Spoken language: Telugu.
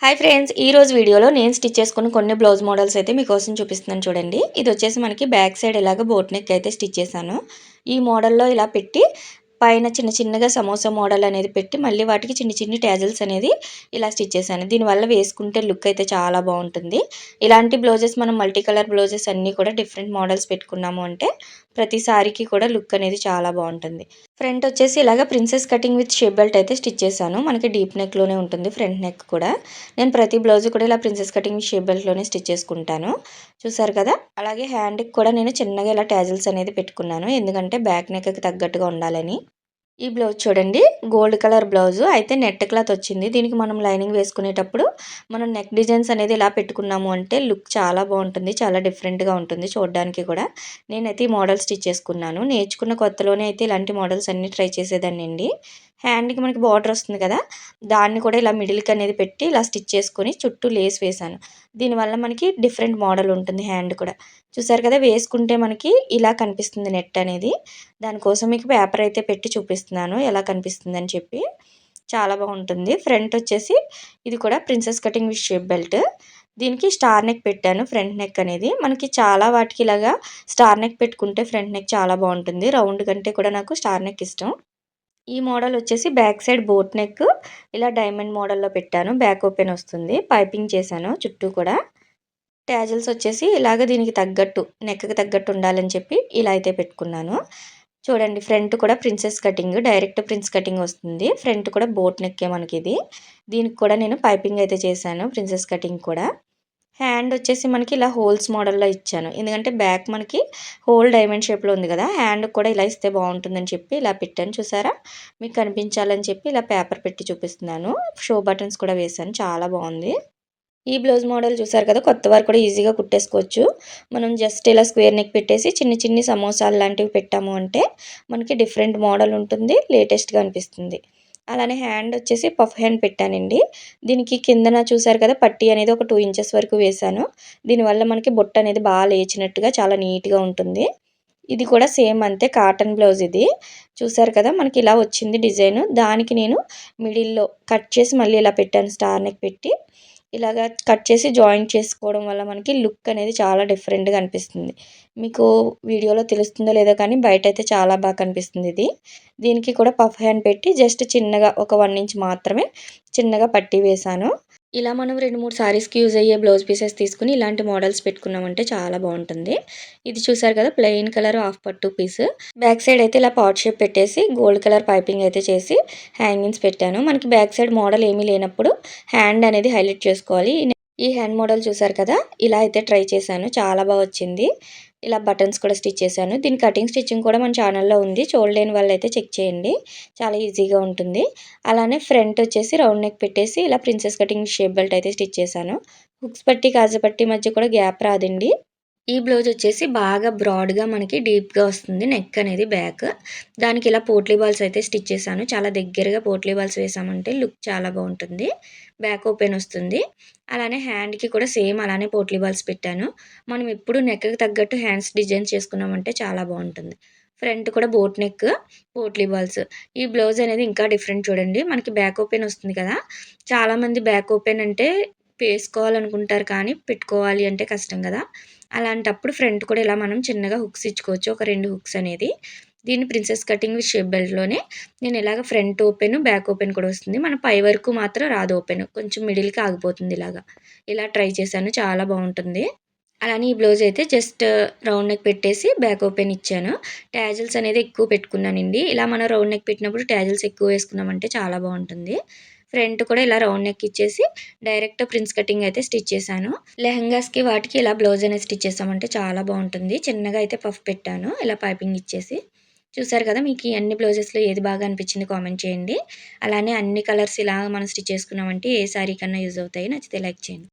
హాయ్ ఫ్రెండ్స్, ఈ రోజు వీడియోలో నేను స్టిచ్ చేసుకున్న కొన్ని బ్లౌజ్ మోడల్స్ అయితే మీకోసం చూపిస్తున్నాను చూడండి. ఇది వచ్చేసి మనకి బ్యాక్ సైడ్ ఇలాగ బోట్ నెక్ అయితే స్టిచ్ చేశాను. ఈ మోడల్లో ఇలా పెట్టి పైన చిన్న చిన్నగా సమోసా మోడల్ అనేది పెట్టి మళ్ళీ వాటికి చిన్ని చిన్ని ట్యాజిల్స్ అనేది ఇలా స్టిచ్ చేశాను. దీనివల్ల వేసుకుంటే లుక్ అయితే చాలా బాగుంటుంది. ఇలాంటి బ్లౌజెస్ మనం మల్టీ కలర్ బ్లౌజెస్ అన్నీ కూడా డిఫరెంట్ మోడల్స్ పెట్టుకున్నాము అంటే ప్రతిసారికి కూడా లుక్ అనేది చాలా బాగుంటుంది. ఫ్రంట్ వచ్చేసి ఇలాగ princess cutting with shape belt అయితే స్టిచ్ చేశాను. మనకి డీప్ నెక్లోనే ఉంటుంది ఫ్రంట్ నెక్ కూడా. నేను ప్రతి బ్లౌజ్ కూడా ఇలా ప్రిన్సెస్ కటింగ్ షేప్ బెల్ట్లోనే స్టిచ్ చేసుకుంటాను. చూసారు కదా, అలాగే హ్యాండ్కి కూడా నేను చిన్నగా ఇలా ట్యాజిల్స్ అనేది పెట్టుకున్నాను, ఎందుకంటే బ్యాక్ నెక్కి తగ్గట్టుగా ఉండాలని. ఈ బ్లౌజ్ చూడండి, గోల్డ్ కలర్ బ్లౌజు అయితే నెట్ క్లాత్ వచ్చింది. దీనికి మనం లైనింగ్ వేసుకునేటప్పుడు మనం నెక్ డిజైన్స్ అనేది ఇలా పెట్టుకున్నాము అంటే లుక్ చాలా బాగుంటుంది, చాలా డిఫరెంట్గా ఉంటుంది చూడడానికి కూడా. నేనైతే ఈ మోడల్ స్టిచ్ చేసుకున్నాను. నేర్చుకున్న కొత్తలోనే అయితే ఇలాంటి మోడల్స్ అన్నీ ట్రై చేసేదాన్ని అండి. హ్యాండ్కి మనకి బార్డర్ వస్తుంది కదా, దాన్ని కూడా ఇలా మిడిల్కి అనేది పెట్టి ఇలా స్టిచ్ చేసుకొని చుట్టూ లేస్ వేసాను. దీనివల్ల మనకి డిఫరెంట్ మోడల్ ఉంటుంది హ్యాండ్ కూడా. చూసారు కదా, వేసుకుంటే మనకి ఇలా కనిపిస్తుంది నెట్ అనేది. దానికోసం మీకు పేపర్ అయితే పెట్టి చూపిస్తున్నాను ఎలా కనిపిస్తుందని చెప్పి. చాలా బాగుంటుంది. ఫ్రంట్ వచ్చేసి ఇది కూడా princess cutting with shape belt. దీనికి స్టార్ నెక్ పెట్టాను. ఫ్రంట్ నెక్ అనేది మనకి చాలా వాటికి ఇలాగా స్టార్ నెక్ పెట్టుకుంటే ఫ్రంట్ నెక్ చాలా బాగుంటుంది. రౌండ్ కంటే కూడా నాకు స్టార్ నెక్ ఇష్టం. ఈ మోడల్ వచ్చేసి బ్యాక్ సైడ్ బోట్ నెక్ ఇలా డైమండ్ మోడల్లో పెట్టాను. బ్యాక్ ఓపెన్ వస్తుంది. పైపింగ్ చేశాను చుట్టూ కూడా. ట్యాజిల్స్ వచ్చేసి ఇలాగ దీనికి తగ్గట్టు నెక్కి తగ్గట్టు ఉండాలని చెప్పి ఇలా అయితే పెట్టుకున్నాను. చూడండి, ఫ్రంట్ కూడా princess cutting, direct prince cutting వస్తుంది. ఫ్రంట్ కూడా బోట్ నెక్కే మనకి ఇది. దీనికి కూడా నేను పైపింగ్ అయితే చేశాను, ప్రిన్సెస్ కటింగ్ కూడా. హ్యాండ్ వచ్చేసి మనకి ఇలా హోల్స్ మోడల్లో ఇచ్చాను, ఎందుకంటే బ్యాక్ మనకి హోల్ డైమండ్ షేప్లో ఉంది కదా, హ్యాండ్ కూడా ఇలా ఇస్తే బాగుంటుందని చెప్పి ఇలా పెట్టాను. చూసారా, మీకు కనిపించాలని చెప్పి ఇలా పేపర్ పెట్టి చూపిస్తున్నాను. షో బటన్స్ కూడా వేశాను, చాలా బాగుంది. ఈ బ్లౌజ్ మోడల్ చూసారు కదా, కొత్త వారు కూడా ఈజీగా కుట్టేసుకోవచ్చు. మనం జస్ట్ ఇలా స్క్వేర్ నెక్ పెట్టేసి చిన్ని చిన్ని సమోసాలు లాంటివి పెట్టాము అంటే మనకి డిఫరెంట్ మోడల్ ఉంటుంది, లేటెస్ట్గా అనిపిస్తుంది. అలానే హ్యాండ్ వచ్చేసి పఫ్ హ్యాండ్ పెట్టానండి. దీనికి కిందన చూసారు కదా, పట్టీ అనేది ఒక 2 ఇంచెస్ వరకు వేశాను. దీనివల్ల మనకి బొట్టు అనేది బాగా లేచినట్టుగా చాలా నీట్గా ఉంటుంది. ఇది కూడా సేమ్ అంతే, కాటన్ బ్లౌజ్ ఇది. చూసారు కదా, మనకి ఇలా వచ్చింది డిజైన్. దానికి నేను మిడిల్లో కట్ చేసి మళ్ళీ ఇలా పెట్టాను, స్టార్ నెక్ పెట్టి ఇలాగా కట్ చేసి జాయింట్ చేసుకోవడం వల్ల మనకి లుక్ అనేది చాలా డిఫరెంట్గా అనిపిస్తుంది. మీకు వీడియోలో తెలుస్తుందో లేదో కానీ బయట అయితే చాలా బాగా కనిపిస్తుంది ఇది. దీనికి కూడా పఫ్ హ్యాండ్ పెట్టి జస్ట్ చిన్నగా ఒక 1 ఇంచ్ మాత్రమే చిన్నగా పట్టీ వేశాను. ఇలా మనం 2, 3 సారీస్కి యూజ్ అయ్యే బ్లౌజ్ పీసెస్ తీసుకుని ఇలాంటి మోడల్స్ పెట్టుకున్నామంటే చాలా బాగుంటుంది. ఇది చూసారు కదా, ప్లెయిన్ కలర్ హాఫ్ పట్టు పీస్. బ్యాక్ సైడ్ అయితే ఇలా పాట్ షేప్ పెట్టేసి గోల్డ్ కలర్ పైపింగ్ అయితే చేసి హ్యాంగింగ్స్ పెట్టాను. మనకి బ్యాక్ సైడ్ మోడల్ ఏమీ లేనప్పుడు హ్యాండ్ అనేది హైలైట్ చేసుకోవాలి. ఈ హ్యాండ్ మోడల్ చూసారు కదా, ఇలా అయితే ట్రై చేశాను, చాలా బాగా వచ్చింది. ఇలా బటన్స్ కూడా స్టిచ్ చేశాను. దీని కటింగ్ స్టిచ్చింగ్ కూడా మన ఛానల్లో ఉంది, చూడలేని వాళ్ళు అయితే చెక్ చేయండి, చాలా ఈజీగా ఉంటుంది. అలానే ఫ్రంట్ వచ్చేసి రౌండ్ నెక్ పెట్టేసి ఇలా ప్రిన్సెస్ కటింగ్ షేప్ బెల్ట్ అయితే స్టిచ్ చేశాను. హుక్స్ పట్టి కాజా పట్టి మధ్య కూడా గ్యాప్ రాదండి. ఈ బ్లౌజ్ వచ్చేసి బాగా బ్రాడ్గా మనకి డీప్గా వస్తుంది నెక్ అనేది బ్యాక్. దానికి ఇలా పోట్లీ బాల్స్ అయితే స్టిచ్ చేశాను. చాలా దగ్గరగా పోట్లీ బాల్స్ వేసామంటే లుక్ చాలా బాగుంటుంది, బ్యాక్ ఓపెన్ వస్తుంది. అలానే హ్యాండ్కి కూడా సేమ్ అలానే పోట్లీ బాల్స్ పెట్టాను. మనం ఎప్పుడు నెక్కి తగ్గట్టు హ్యాండ్స్ డిజైన్ చేసుకున్నామంటే చాలా బాగుంటుంది. ఫ్రంట్ కూడా బోట్ నెక్, పోట్లీ బాల్స్. ఈ బ్లౌజ్ అనేది ఇంకా డిఫరెంట్ చూడండి, మనకి బ్యాక్ ఓపెన్ వస్తుంది కదా. చాలామంది బ్యాక్ ఓపెన్ అంటే వేసుకోవాలనుకుంటారు కానీ పెట్టుకోవాలి అంటే కష్టం కదా. అలాంటప్పుడు ఫ్రంట్ కూడా ఇలా మనం చిన్నగా హుక్స్ ఇచ్చుకోవచ్చు, ఒక 2 హుక్స్ అనేది. దీన్ని ప్రిన్సెస్ కటింగ్ విత్ షేప్ బెల్ట్లోనే నేను ఇలాగ ఫ్రంట్ ఓపెన్ బ్యాక్ ఓపెన్ కూడా వస్తుంది. మన పై వరకు మాత్రం రాదు ఓపెన్, కొంచెం మిడిల్కి ఆగిపోతుంది. ఇలా ట్రై చేశాను, చాలా బాగుంటుంది. అలానే ఈ బ్లౌజ్ అయితే జస్ట్ రౌండ్ నెక్ పెట్టేసి బ్యాక్ ఓపెన్ ఇచ్చాను. ట్యాజిల్స్ అనేది ఎక్కువ పెట్టుకున్నానండి. ఇలా మనం రౌండ్ నెక్ పెట్టినప్పుడు ట్యాజిల్స్ ఎక్కువ వేసుకున్నామంటే చాలా బాగుంటుంది. ఫ్రంట్ కూడా ఇలా రౌండ్ నెక్ ఇచ్చేసి డైరెక్ట్ ప్రిన్స్ కటింగ్ అయితే స్టిచ్ చేశాను. లెహంగాస్కి వాటికి ఇలా బ్లౌజ్ అనేది స్టిచ్ చేసామంటే చాలా బాగుంటుంది. చిన్నగా అయితే పఫ్ పెట్టాను ఇలా పైపింగ్ ఇచ్చేసి. చూసారు కదా, మీకు ఈ అన్ని బ్లౌజెస్లో ఏది బాగా అనిపించింది కామెంట్ చేయండి. అలానే అన్ని కలర్స్ ఇలా మనం స్టిచ్ చేసుకున్నామంటే ఏ శారీ కన్నా యూజ్ అవుతాయి. నచ్చితే లైక్ చేయండి.